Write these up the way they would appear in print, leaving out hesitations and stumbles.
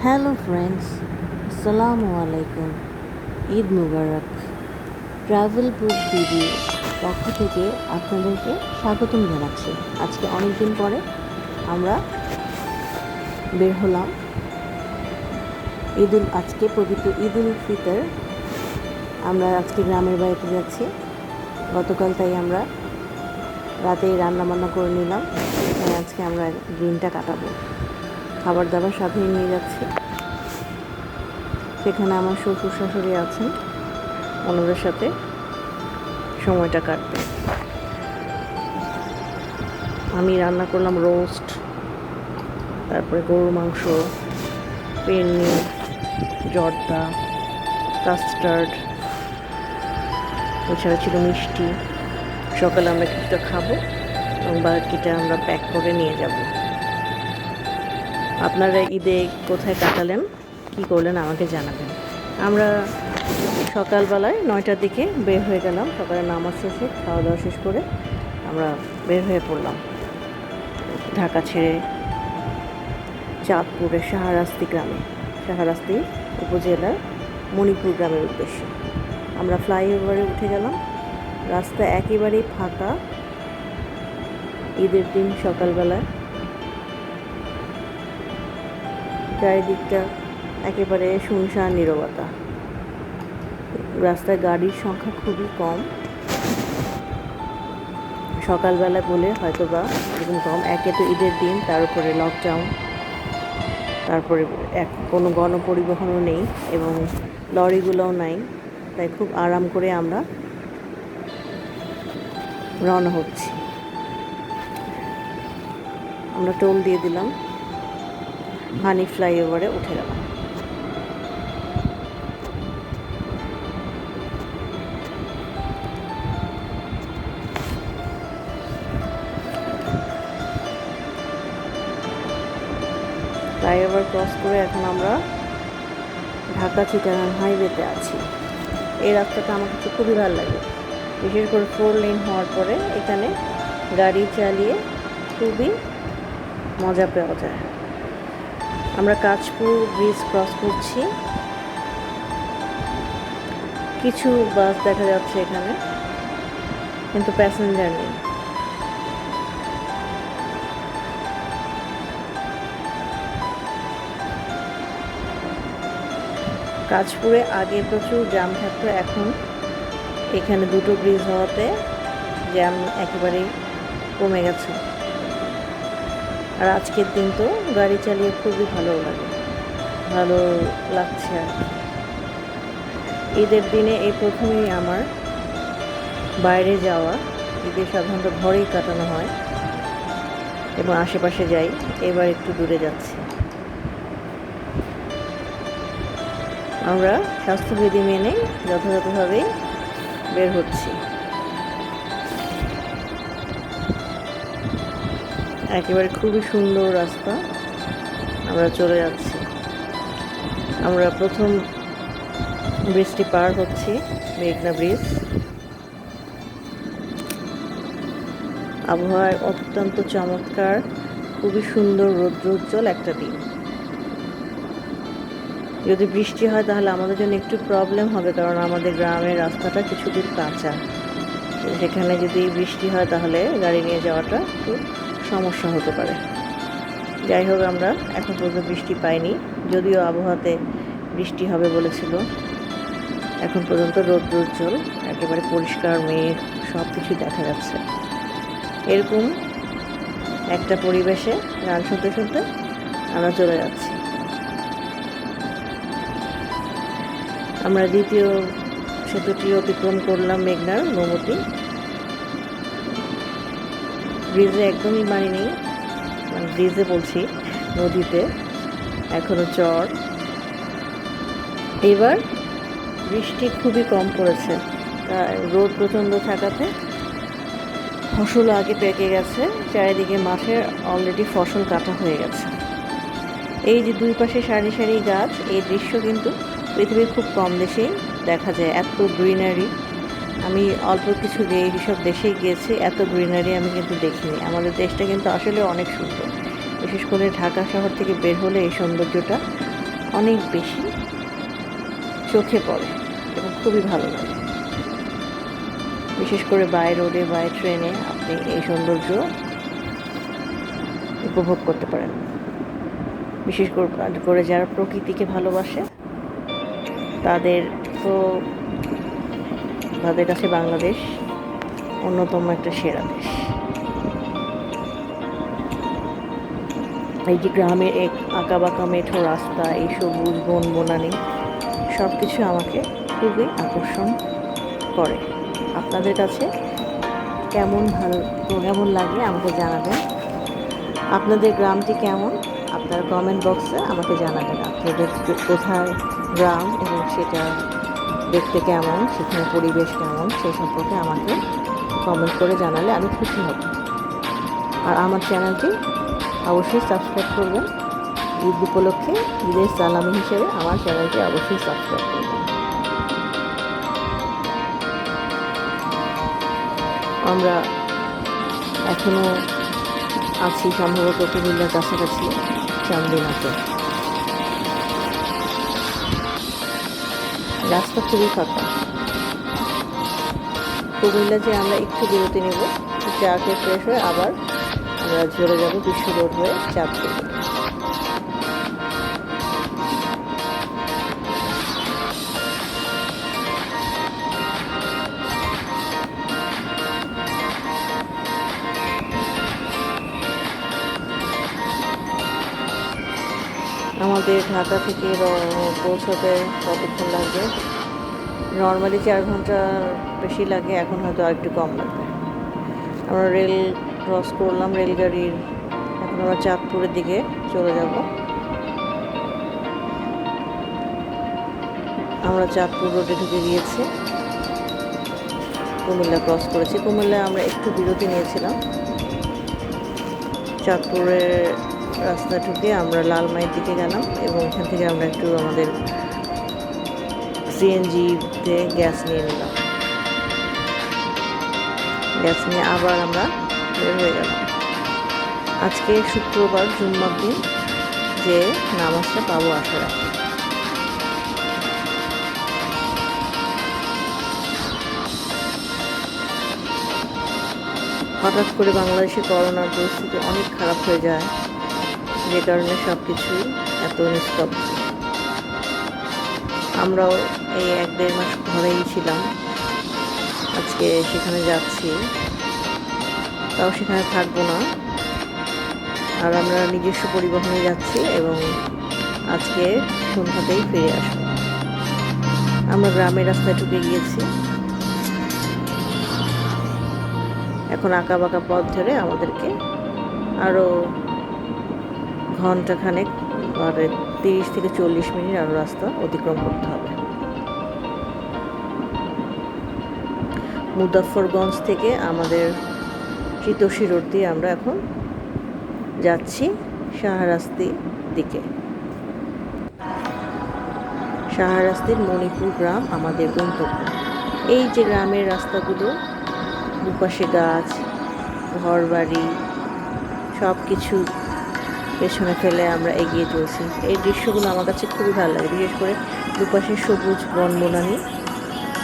Hello friends, আসসালামু আলাইকুম। ঈদ মুবারক। Travel বুক দিদি পক্ষ থেকে আপনাদেরকে স্বাগতম জানাচ্ছি। আজকে অনেক দিন পরে আমরা বের হলাম। আজকে পবিত্র ঈদ উল ফিতর। আমরা আজকে গ্রামের বাড়িতে যাচ্ছি। গতকাল তাই আমরা রাতেই রান্নাবান্না করে নিলাম। আজকে আমরা দিনটা কাটাবো। খাবার দাবার সাথে নিয়ে যাচ্ছি। সেখানে আমার শ্বশুর শাশুড়ি আছেন, ওনাদের সাথে সময়টা কাটবে। আমি রান্না করলাম রোস্ট, তারপরে গরুর মাংস, পেন্নি, জর্দা, কাস্টার্ড, এছাড়া ছিল মিষ্টি। সকালে আমরা কিছুটা খাবো এবং বাকিটা আমরা প্যাক করে নিয়ে যাব। আপনারা ঈদে কোথায় কাটালেন, কী করলেন আমাকে জানাবেন। আমরা সকালবেলায় 9টার দিকে বের হয়ে গেলাম। সকালে নামাজ শেষে খাওয়া দাওয়া শেষ করে আমরা বের হয়ে পড়লাম ঢাকা ছেড়ে চাঁদপুরের শাহরাস্তি উপজেলার মণিপুর গ্রামের উদ্দেশ্যে। আমরা ফ্লাইওভারে উঠে গেলাম। রাস্তা একেবারেই ফাঁকা ঈদের দিন সকালবেলায়। চারিদিকটা একেবারে শুনশান নীরবতা। রাস্তায় গাড়ির সংখ্যা খুবই কম। সকালবেলা বলে হয়তো বা এরকম কম। একে তো ঈদের দিন, তার উপরে লকডাউন, তারপরে কোনো গণপরিবহনও নেই এবং লরিগুলোও নাই। তাই খুব আরাম করে আমরা রওনা হচ্ছি। আমরা টোল দিয়ে দিলাম, হানি ফ্লাইওভারে উঠে গেলাম। ফ্লাইওভার ক্রস করে এখন আমরা ঢাকা চিটাগাং হাইওয়েতে আছি। এই রাস্তাটা আমার কাছে খুবই ভালো লাগে, বিশেষ করে 4 লেন হওয়ার পরে এখানে গাড়ি চালিয়ে খুবই মজা পাওয়া যায়। আমরা কাঁচপুর ব্রিজ ক্রস করছি। কিছু বাস দেখা যাচ্ছে এখানে, কিন্তু প্যাসেঞ্জার নেই। কাঁচপুরে আগে প্রচুর জ্যাম থাকতো, এখন এখানে দুটো ব্রিজ হওয়াতে জ্যাম একেবারেই কমে গেছে। আর আজকের দিন তো গাড়ি চালিয়ে খুবই ভালো লাগছে আর কি। ঈদের দিনে এই প্রথমেই আমার বাইরে যাওয়া। ঈদে সাধারণত ঘরেই কাটানো হয় এবং আশেপাশে যাই, এবার একটু দূরে যাচ্ছি। আমরা স্বাস্থ্যবিধি মেনে যথাযথভাবেই বের হচ্ছি। একেবারে খুবই সুন্দর রাস্তা, আমরা চলে যাচ্ছি। আমরা প্রথম ব্রিজটি পার হচ্ছি, মেঘনা ব্রিজ। আবহাওয়া অত্যন্ত চমৎকার, খুবই সুন্দর রৌদ্রোজ্জ্বল একটা দিন। যদি বৃষ্টি হয় তাহলে আমাদের জন্য একটু প্রবলেম হবে, কারণ আমাদের গ্রামের রাস্তাটা কিছু দূর কাঁচা। সেখানে যদি বৃষ্টি হয় তাহলে গাড়ি নিয়ে যাওয়াটা একটু সমস্যা হতে পারে। যাই হোক, আমরা এখন পর্যন্ত বৃষ্টি পাইনি, যদিও আবহাওয়াতে বৃষ্টি হবে বলেছিল। এখন পর্যন্ত রৌদ্রোজ্জ্বল, একেবারে পরিষ্কার মেঘ, সব কিছু দেখা যাচ্ছে। এরকম একটা পরিবেশে গান শুনতে শুনতে আমরা চলে যাচ্ছি। আমরা দ্বিতীয় সেতুটি অতিক্রম করলাম, মেঘনার গোমতী ব্রিজে একদমই পানি নেই, মানে ব্রিজে বলছি, নদীতে এখনো চর। এবার বৃষ্টি খুবই কম পড়েছে, রোদ প্রচণ্ড থাকাতে ফসল আগে পেকে গেছে। চারিদিকে মাঠে অলরেডি ফসল কাটা হয়ে গেছে। এই যে দুই পাশে সারি সারি গাছ, এই দৃশ্য কিন্তু পৃথিবীর খুব কম দেশেই দেখা যায়। এত গ্রিনারি আমি অল্প কিছু এইসব দেশেই গিয়েছি, এত গ্রিনারি আমি কিন্তু দেখিনি। আমাদের দেশটা কিন্তু আসলে অনেক সুন্দর, বিশেষ করে ঢাকা শহর থেকে বের হলে এই সৌন্দর্যটা অনেক বেশি চোখে পড়ে এবং খুবই ভালো লাগে। বিশেষ করে বাই রোডে বাই ট্রেনে আপনি এই সৌন্দর্য উপভোগ করতে পারেন। বিশেষ করে যারা প্রকৃতিকে ভালোবাসে তাদের তো তাদের কাছে বাংলাদেশ অন্যতম একটা সেরা দেশ। এই যে গ্রামের এক আঁকাবাঁকা মেঠো রাস্তা, এই সবুজ বনবনানী সব কিছু আমাকে খুবই আকর্ষণ করে। আপনাদের কাছে কেমন লাগে আমাকে জানাবেন। আপনাদের গ্রামটি কেমন আপনারা কমেন্ট বক্সে আমাকে জানাবেন। আপনাদের কোথায় গ্রাম এবং সেটা দেখতে কেমন, সেখানে পরিবেশ কেমন, সেই সম্পর্কে আমাকে কমেন্ট করে জানালে আমি খুশি হব। আর আমার চ্যানেলটি অবশ্যই সাবস্ক্রাইব করবেন। ঈদ উপলক্ষে ঈদের সালামি হিসেবে আমার চ্যানেলটি অবশ্যই সাবস্ক্রাইব করবেন। আমরা এখনও আছি সম্ভবত কুমিল্লার কাছাকাছি চান্দিনাতে। রাস্তা খুবই ফাঁকা। কুমিল্লা যে আমরা একটু বিরতি নেব, চা খেয়ে ফ্রেশ হয়ে আবার আমরা চলে যাব বিশ্ব রোড হয়ে চাঁদপুর। আমাদের ঢাকা থেকে পৌঁছতে কতক্ষণ লাগবে? নর্মালি 4 ঘন্টা বেশি লাগে, এখন হয়তো আর একটু কম লাগবে। আমরা রেল ক্রস করলাম, রেলগাড়ির এখন আমরা চাঁদপুরের দিকে চলে যাব। আমরা চাঁদপুর রোডে ঢুকে গিয়েছি, কুমিল্লা ক্রস করেছি। কুমিল্লায় আমরা একটু বিরতি নিয়েছিলাম। চাঁদপুরের রাস্তা ঢুকে আমরা লালমাইয়ের দিকে গেলাম এবং এখান থেকে আমরা একটু আমাদের সিএনজিতে গ্যাস নিয়ে নিলাম। গ্যাস নিয়ে আবার আমরা বের হয়ে গেলাম। আজকে শুক্রবার, জুম্মার দিন, যে নামাজটা পাবো আশা রাখি। হঠাৎ করে বাংলাদেশে করোনার পরিস্থিতি অনেক খারাপ হয়ে যায়, যে কারণে সব কিছুই এত নিস্তব্ধ। আমরাও এই 1-1.5 মাস ঘরেই ছিলাম, আজকে সেখানে যাচ্ছি, তাও সেখানে থাকবো না। আর আমরা নিজস্ব পরিবহনে যাচ্ছি এবং আজকে সন্ধ্যাতেই ফিরে আসবো। আমরা গ্রামের রাস্তায় ঢুকে গিয়েছি। এখন আঁকাবাঁকা পথ ধরে আমাদেরকে আরও ঘন্টাখানেক, 30 থেকে 40 মিনিট আরও রাস্তা অতিক্রম করতে হবে। মুজাফফরগঞ্জ থেকে আমাদের চিতোষী রোড দিয়ে আমরা এখন যাচ্ছি শাহরাস্তির দিকে। শাহরাস্তির মণিপুর গ্রাম আমাদের গন্তব্য। এই যে গ্রামের রাস্তাগুলো, দুপাশে গাছ, ঘরবাড়ি, সব কিছু পেছনে ফেলে আমরা এগিয়ে চলছি। এই দৃশ্যগুলো আমার কাছে খুবই ভালো লাগে, বিশেষ করে দুপাশে সবুজ বনবনানী,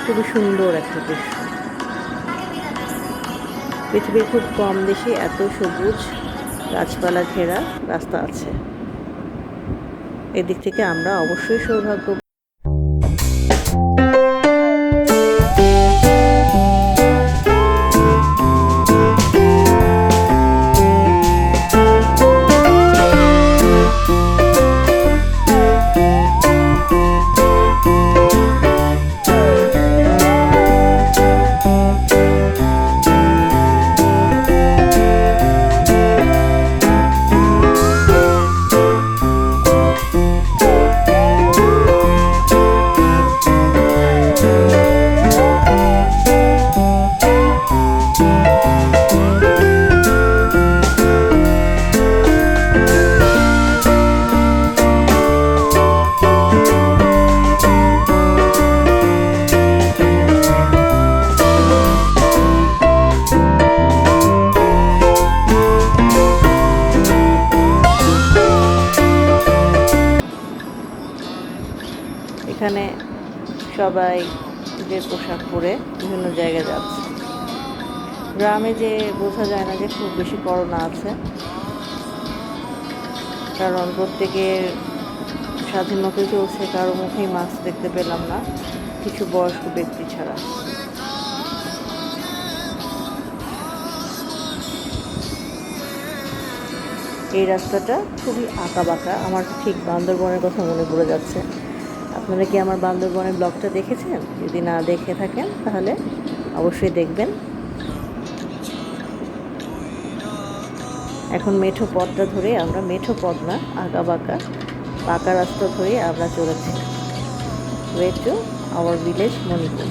খুবই সুন্দর একটা দৃশ্য। পৃথিবীর খুব কম দেশে এত সবুজ গাছপালা ঘেরা রাস্তা আছে। এদিক থেকে আমরা অবশ্যই সৌভাগ্য। এখানে সবাই ঈদের পোশাক পরে বিভিন্ন জায়গায় যাচ্ছে। গ্রামে যে বোঝা যায় না যে খুব বেশি করোনা আছে, কারণ প্রত্যেকের স্বাধীন মতো চলছে, কারো মুখেই মাস্ক দেখতে পেলাম না, কিছু বয়স্ক ব্যক্তি ছাড়া। এই রাস্তাটা খুবই আঁকাবাঁকা, আমার ঠিক বান্দরবনের কথা মনে পড়ে যাচ্ছে। আপনারা কি আমার বান্দরবনের ব্লগটা দেখেছেন? যদি না দেখে থাকেন তাহলে অবশ্যই দেখবেন। এখন মেঠো পথটা ধরে আমরা, মেঠো পথ না, আঁকাবাঁকা পাকা রাস্তা ধরে আমরা চলেছি way to our village Manipur,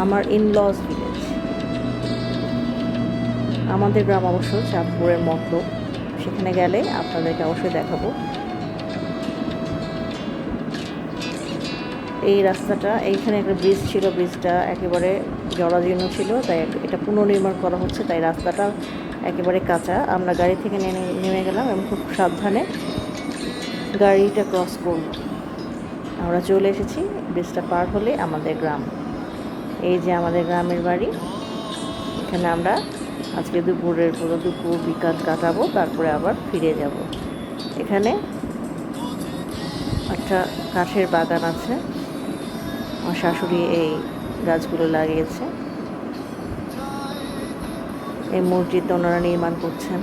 আমার ইনলজ ভিলেজ। আমাদের গ্রাম অবশ্য চাঁদপুরের মতো, সেখানে গেলে আপনাদেরকে অবশ্যই দেখাবো। এই রাস্তাটা, এইখানে একটা ব্রিজ ছিল, ব্রিজটা একেবারে জরাজীর্ণ ছিল, তাই এটা পুনর্নির্মাণ করা হচ্ছে, তাই রাস্তাটা একেবারে কাঁচা। আমরা গাড়ি থেকে নেমে গেলাম এবং খুব সাবধানে গাড়িটা ক্রস করব। আমরা চলে এসেছি, ব্রিজটা পার হলে আমাদের গ্রাম। এই যে আমাদের গ্রামের বাড়ি, এখানে আমরা আজকে দুপুরের পুরো দুপুর বিকাল কাটাবো, তারপরে আবার ফিরে যাব। এখানে একটা কাঠের বাগান আছে, আমার শাশুড়ি এই গাছগুলো লাগিয়েছে। এই মসজিদটা ওনারা নির্মাণ করছেন।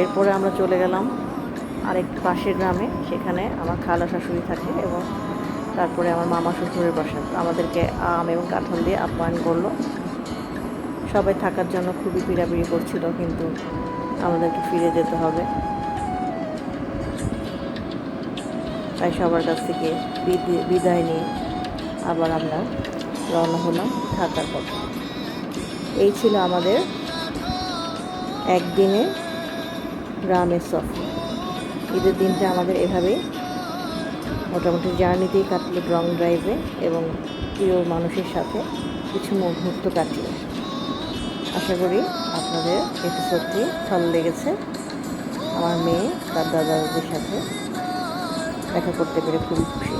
এরপরে আমরা চলে গেলাম আরেক পাশের গ্রামে, সেখানে আমার খালা শাশুড়ি থাকে এবং তারপরে আমার মামা শ্বশুরের বাসা। আমাদেরকে আম এবং কাঁঠাল দিয়ে আপ্যায়ন করলো। সবাই থাকার জন্য খুবই পিড়াপিড়ি করছিল, কিন্তু আমাদেরকে ফিরে যেতে হবে, তাই সবার কাছ থেকে বিদায় নিয়ে আবার আমরা রওনা হলাম ঢাকার পথে। এই ছিল আমাদের একদিনে গ্রামের সফর। ঈদের দিনটা আমাদের এভাবেই মোটামুটি জার্নিতেই কাটলো, লং ড্রাইভে এবং প্রিয় মানুষের সাথে কিছু মুহূর্ত কাটিয়ে। আশা করি আপনাদের এপিসোডটি ভালো লেগেছে। আমার মেয়ে তার দাদাদের সাথে দেখা করতে পেরে খুবই খুশি।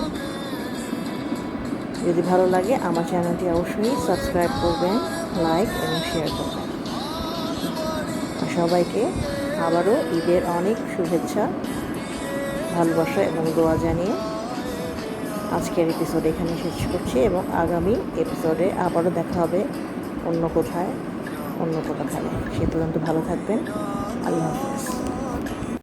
যদি ভালো লাগে আমার চ্যানেলটি অবশ্যই সাবস্ক্রাইব করবেন, লাইক এবং শেয়ার করবেন। সবাইকে আবারও ঈদের অনেক শুভেচ্ছা, ভালোবাসা এবং দোয়া জানিয়ে আজকের এপিসোড এখানে শেষ করছি এবং আগামী এপিসোডে আবারও দেখা হবে অন্য কোথায়, অন্য কোনোখানে। সে পর্যন্ত ভালো থাকবেন। আল্লাহ হাফেজ।